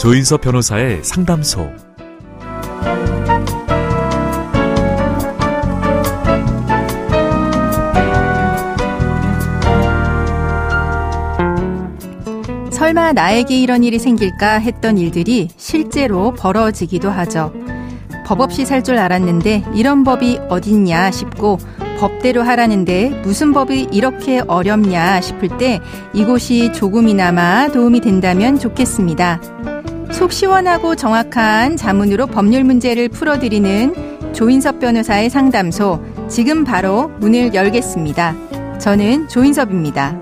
조인섭 변호사의 상담소. 설마 나에게 이런 일이 생길까 했던 일들이 실제로 벌어지기도 하죠. 법 없이 살 줄 알았는데 이런 법이 어딨냐 싶고, 법대로 하라는데 무슨 법이 이렇게 어렵냐 싶을 때 이곳이 조금이나마 도움이 된다면 좋겠습니다. 속 시원하고 정확한 자문으로 법률 문제를 풀어드리는 조인섭 변호사의 상담소, 지금 바로 문을 열겠습니다. 저는 조인섭입니다.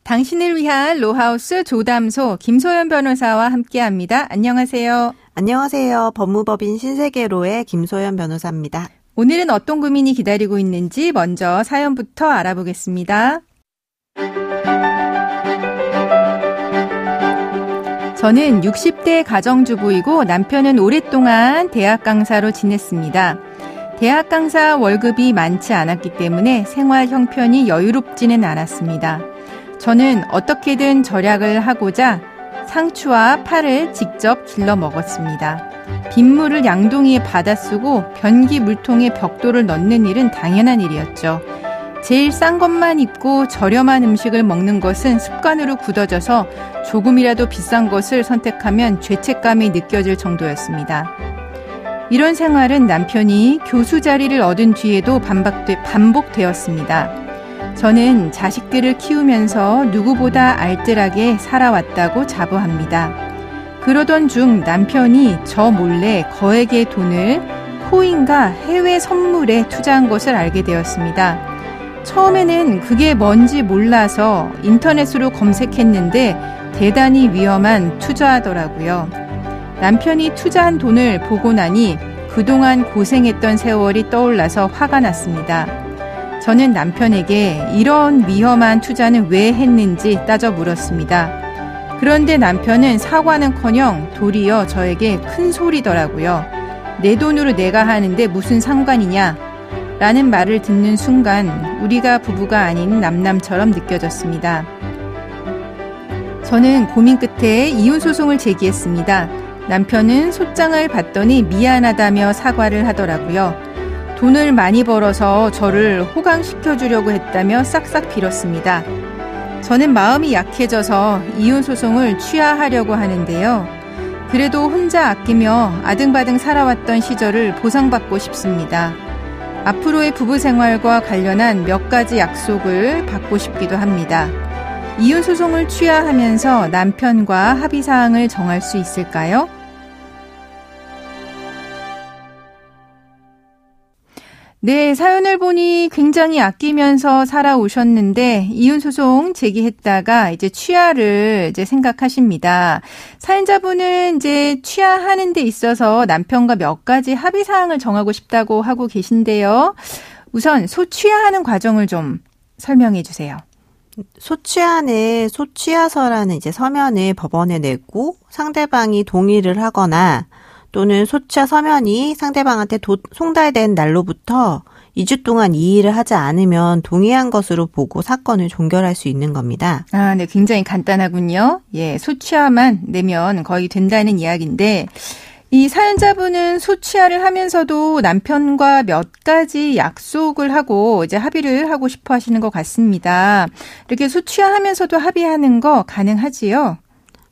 당신을 위한 로하우스 조담소 김소연 변호사와 함께합니다. 안녕하세요. 안녕하세요. 법무법인 신세계로의 김소연 변호사입니다. 오늘은 어떤 고민이 기다리고 있는지 먼저 사연부터 알아보겠습니다. 저는 60대 가정주부이고 남편은 오랫동안 대학 강사로 지냈습니다. 대학 강사 월급이 많지 않았기 때문에 생활 형편이 여유롭지는 않았습니다. 저는 어떻게든 절약을 하고자 상추와 파를 직접 길러 먹었습니다. 빗물을 양동이에 받아 쓰고 변기 물통에 벽돌을 넣는 일은 당연한 일이었죠. 제일 싼 것만 입고 저렴한 음식을 먹는 것은 습관으로 굳어져서 조금이라도 비싼 것을 선택하면 죄책감이 느껴질 정도였습니다. 이런 생활은 남편이 교수 자리를 얻은 뒤에도 반복되었습니다. 저는 자식들을 키우면서 누구보다 알뜰하게 살아왔다고 자부합니다. 그러던 중 남편이 저 몰래 거액의 돈을 코인과 해외 선물에 투자한 것을 알게 되었습니다. 처음에는 그게 뭔지 몰라서 인터넷으로 검색했는데 대단히 위험한 투자더라고요. 남편이 투자한 돈을 보고 나니 그동안 고생했던 세월이 떠올라서 화가 났습니다. 저는 남편에게 이런 위험한 투자는 왜 했는지 따져 물었습니다. 그런데 남편은 사과는커녕 도리어 저에게 큰 소리더라고요. 내 돈으로 내가 하는데 무슨 상관이냐? 라는 말을 듣는 순간 우리가 부부가 아닌 남남처럼 느껴졌습니다. 저는 고민 끝에 이혼소송을 제기했습니다. 남편은 소장을 받더니 미안하다며 사과를 하더라고요. 돈을 많이 벌어서 저를 호강시켜주려고 했다며 싹싹 빌었습니다. 저는 마음이 약해져서 이혼소송을 취하하려고 하는데요. 그래도 혼자 아끼며 아등바등 살아왔던 시절을 보상받고 싶습니다. 앞으로의 부부 생활과 관련한 몇 가지 약속을 받고 싶기도 합니다. 이혼소송을 취하하면서 남편과 합의사항을 정할 수 있을까요? 네, 사연을 보니 굉장히 아끼면서 살아오셨는데 이혼소송 제기했다가 이제 취하를 이제 생각하십니다. 사연자분은 이제 취하하는 데 있어서 남편과 몇 가지 합의사항을 정하고 싶다고 하고 계신데요. 우선 소취하하는 과정을 좀 설명해 주세요. 소취하는 소취하서라는 이제 서면을 법원에 내고 상대방이 동의를 하거나 또는 소취하 서면이 상대방한테 송달된 날로부터 2주 동안 이의를 하지 않으면 동의한 것으로 보고 사건을 종결할 수 있는 겁니다. 아, 네, 굉장히 간단하군요. 예, 소취하만 내면 거의 된다는 이야기인데, 이 사연자분은 소취하를 하면서도 남편과 몇 가지 약속을 하고 이제 합의를 하고 싶어 하시는 것 같습니다. 이렇게 소취하면서도 합의하는 거 가능하지요?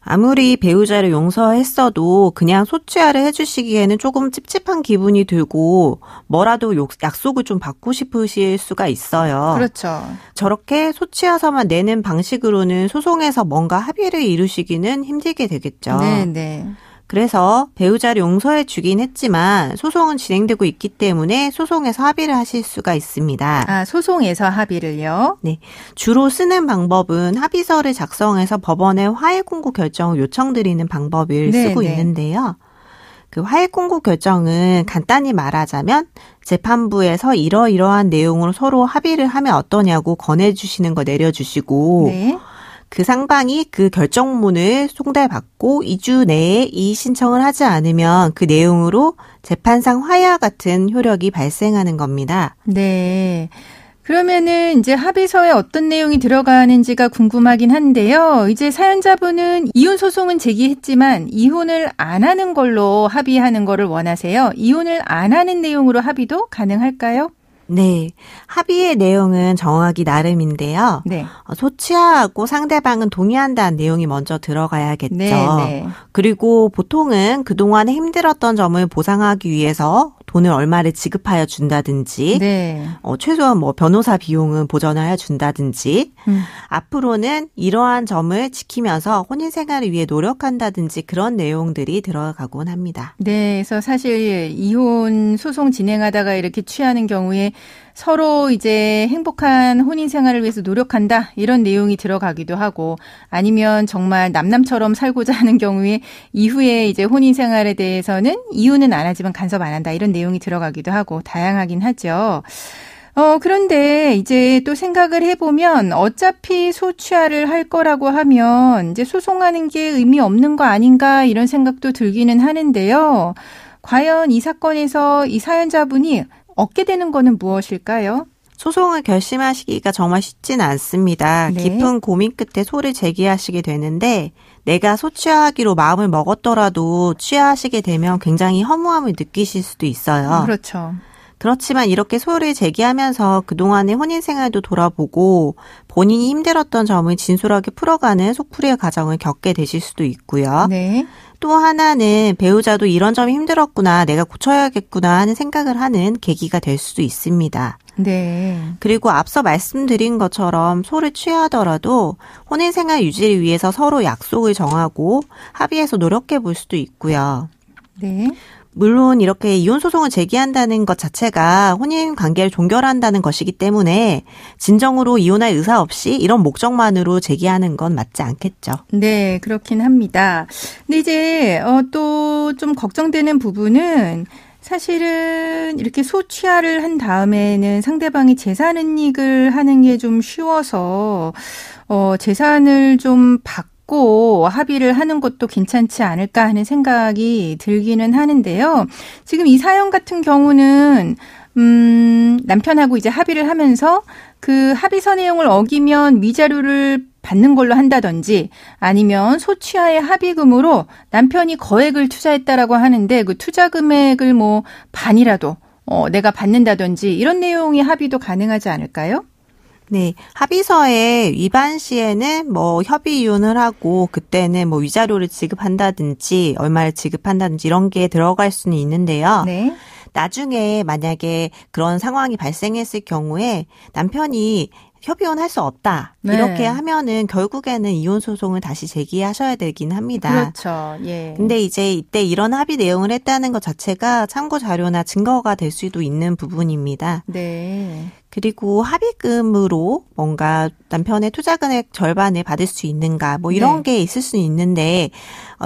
아무리 배우자를 용서했어도 그냥 소취하를 해주시기에는 조금 찝찝한 기분이 들고 뭐라도 약속을 좀 받고 싶으실 수가 있어요. 그렇죠. 저렇게 소취하서만 내는 방식으로는 소송에서 뭔가 합의를 이루시기는 힘들게 되겠죠. 네. 그래서 배우자를 용서해 주긴 했지만 소송은 진행되고 있기 때문에 소송에서 합의를 하실 수가 있습니다. 아, 소송에서 합의를요? 네. 주로 쓰는 방법은 합의서를 작성해서 법원에 화해 공고 결정을 요청드리는 방법을 쓰고 있는데요. 그 화해 공고 결정은 간단히 말하자면 재판부에서 이러이러한 내용으로 서로 합의를 하면 어떠냐고 권해주시는 거 내려주시고 그 상방이 그 결정문을 송달받고 2주 내에 이의 신청을 하지 않으면 그 내용으로 재판상 화해와 같은 효력이 발생하는 겁니다. 네. 그러면은 이제 합의서에 어떤 내용이 들어가는지가 궁금하긴 한데요. 이제 사연자분은 이혼 소송은 제기했지만 이혼을 안 하는 걸로 합의하는 거를 원하세요. 이혼을 안 하는 내용으로 합의도 가능할까요? 네. 합의의 내용은 정하기 나름인데요. 네. 소취하고 상대방은 동의한다는 내용이 먼저 들어가야겠죠. 네, 네. 그리고 보통은 그동안에 힘들었던 점을 보상하기 위해서 돈을 얼마를 지급하여 준다든지 네. 최소한 뭐 변호사 비용은 보전하여 준다든지 앞으로는 이러한 점을 지키면서 혼인 생활을 위해 노력한다든지 그런 내용들이 들어가곤 합니다. 네, 그래서 사실 이혼 소송 진행하다가 이렇게 취하는 경우에 서로 이제 행복한 혼인 생활을 위해서 노력한다 이런 내용이 들어가기도 하고 아니면 정말 남남처럼 살고자 하는 경우에 이후에 이제 혼인 생활에 대해서는 이혼은 안 하지만 간섭 안 한다 이런 내용이 들어가기도 하고 다양하긴 하죠. 그런데 이제 또 생각을 해보면 어차피 소취하를 할 거라고 하면 이제 소송하는 게 의미 없는 거 아닌가 이런 생각도 들기는 하는데요. 과연 이 사건에서 이 사연자분이 얻게 되는 거는 무엇일까요? 소송을 결심하시기가 정말 쉽지는 않습니다. 네. 깊은 고민 끝에 소를 제기하시게 되는데 내가 소취하기로 마음을 먹었더라도 취하하시게 되면 굉장히 허무함을 느끼실 수도 있어요. 그렇죠. 그렇지만 이렇게 소를 제기하면서 그동안의 혼인 생활도 돌아보고 본인이 힘들었던 점을 진솔하게 풀어가는 속풀이의 과정을 겪게 되실 수도 있고요. 네. 또 하나는 배우자도 이런 점이 힘들었구나, 내가 고쳐야겠구나 하는 생각을 하는 계기가 될 수도 있습니다. 네. 그리고 앞서 말씀드린 것처럼 소를 취하더라도 혼인 생활 유지를 위해서 서로 약속을 정하고 합의해서 노력해 볼 수도 있고요. 네. 물론 이렇게 이혼 소송을 제기한다는 것 자체가 혼인 관계를 종결한다는 것이기 때문에 진정으로 이혼할 의사 없이 이런 목적만으로 제기하는 건 맞지 않겠죠. 네, 그렇긴 합니다. 근데 이제 또 좀 걱정되는 부분은 사실은 이렇게 소취하를 한 다음에는 상대방이 재산은닉을 하는 게 좀 쉬워서 재산을 좀 받고 합의를 하는 것도 괜찮지 않을까 하는 생각이 들기는 하는데요. 지금 이 사연 같은 경우는 남편하고 이제 합의를 하면서 그 합의서 내용을 어기면 위자료를 받는 걸로 한다든지 아니면 소취하의 합의금으로 남편이 거액을 투자했다라고 하는데 그 투자 금액을 뭐 반이라도 내가 받는다든지 이런 내용의 합의도 가능하지 않을까요? 네. 합의서에 위반 시에는 뭐 협의 이혼을 하고 그때는 뭐 위자료를 지급한다든지 얼마를 지급한다든지 이런 게 들어갈 수는 있는데요. 네. 나중에 만약에 그런 상황이 발생했을 경우에 남편이 협의혼할 수 없다. 네. 이렇게 하면은 결국에는 이혼 소송을 다시 제기하셔야 되긴 합니다. 그렇죠. 예. 근데 이제 이때 이런 합의 내용을 했다는 것 자체가 참고 자료나 증거가 될 수도 있는 부분입니다. 네. 그리고 합의금으로 뭔가 남편의 투자 금액 절반을 받을 수 있는가 뭐 이런 네. 게 있을 수는 있는데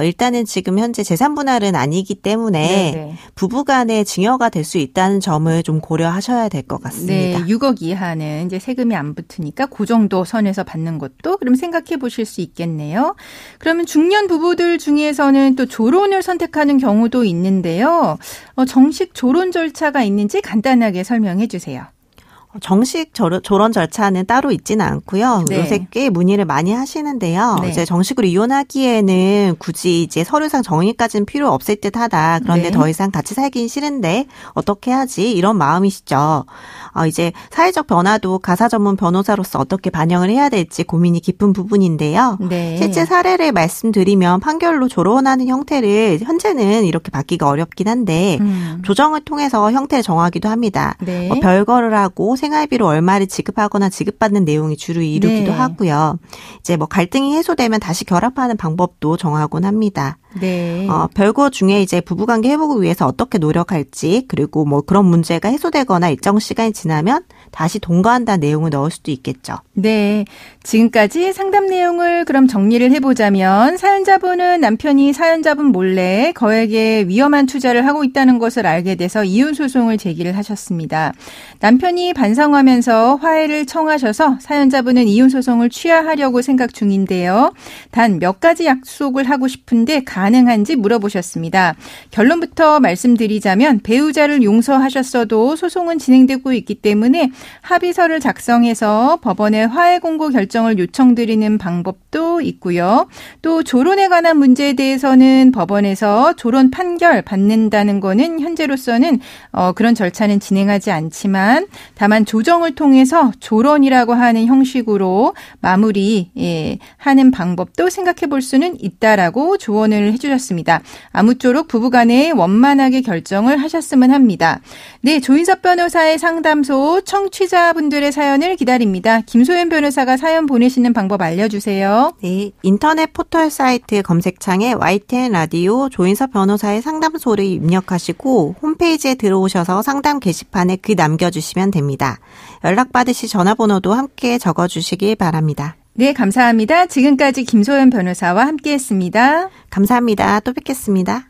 일단은 지금 현재 재산 분할은 아니기 때문에 네. 부부간의 증여가 될 수 있다는 점을 좀 고려하셔야 될 것 같습니다. 네, 6억 이하는 이제 세금이 안 붙으니까 그 정도 선에서 받는 것도 그럼 생각해 보실 수 있겠네요. 그러면 중년 부부들 중에서는 또 조론을 선택하는 경우도 있는데요. 정식 조론 절차가 있는지 간단하게 설명해 주세요. 정식 조론 절차는 따로 있지는 않고요. 네. 요새 꽤 문의를 많이 하시는데요. 네. 이제 정식으로 이혼하기에는 굳이 이제 서류상 정의까지는 필요 없을 듯하다. 그런데 네. 더 이상 같이 살긴 싫은데 어떻게 하지? 이런 마음이시죠. 이제 사회적 변화도 가사 전문 변호사로서 어떻게 반영을 해야 될지 고민이 깊은 부분인데요. 네. 실제 사례를 말씀드리면 판결로 조론하는 형태를 현재는 이렇게 받기가 어렵긴 한데 조정을 통해서 형태를 정하기도 합니다. 네. 별거를 하고 생활비로 얼마를 지급하거나 지급받는 내용이 주로 이루기도 네. 하고요. 이제 뭐 갈등이 해소되면 다시 결합하는 방법도 정하곤 합니다. 네. 별거 중에 이제 부부관계 회복을 위해서 어떻게 노력할지, 그리고 뭐 그런 문제가 해소되거나 일정 시간이 지나면 다시 동거한다는 내용을 넣을 수도 있겠죠. 네. 지금까지 상담 내용을 그럼 정리를 해보자면 사연자분은 남편이 사연자분 몰래 거액의 위험한 투자를 하고 있다는 것을 알게 돼서 이혼 소송을 제기를 하셨습니다. 남편이 반성하면서 화해를 청하셔서 사연자분은 이혼 소송을 취하하려고 생각 중인데요. 단 몇 가지 약속을 하고 싶은데 가능한지 물어보셨습니다. 결론부터 말씀드리자면 배우자를 용서하셨어도 소송은 진행되고 있기 때문에 합의서를 작성해서 법원에 화해 공고 결정을 요청드리는 방법도 있고요. 또 조론에 관한 문제에 대해서는 법원에서 조론 판결 받는다는 거는 현재로서는 그런 절차는 진행하지 않지만 다만 조정을 통해서 조론이라고 하는 형식으로 마무리하는 방법도 생각해 볼 수는 있다라고 조언을 해주셨습니다. 아무쪼록 부부간에 원만하게 결정을 하셨으면 합니다. 네, 조인섭 변호사의 상담소 청취자분들의 사연을 기다립니다. 김소연 변호사가 사연 보내시는 방법 알려주세요. 네, 인터넷 포털 사이트 검색창에 YTN 라디오 조인섭 변호사의 상담소를 입력하시고 홈페이지에 들어오셔서 상담 게시판에 글 남겨주시면 됩니다. 연락받으실 전화번호도 함께 적어주시길 바랍니다. 네, 감사합니다. 지금까지 김소연 변호사와 함께했습니다. 감사합니다. 또 뵙겠습니다.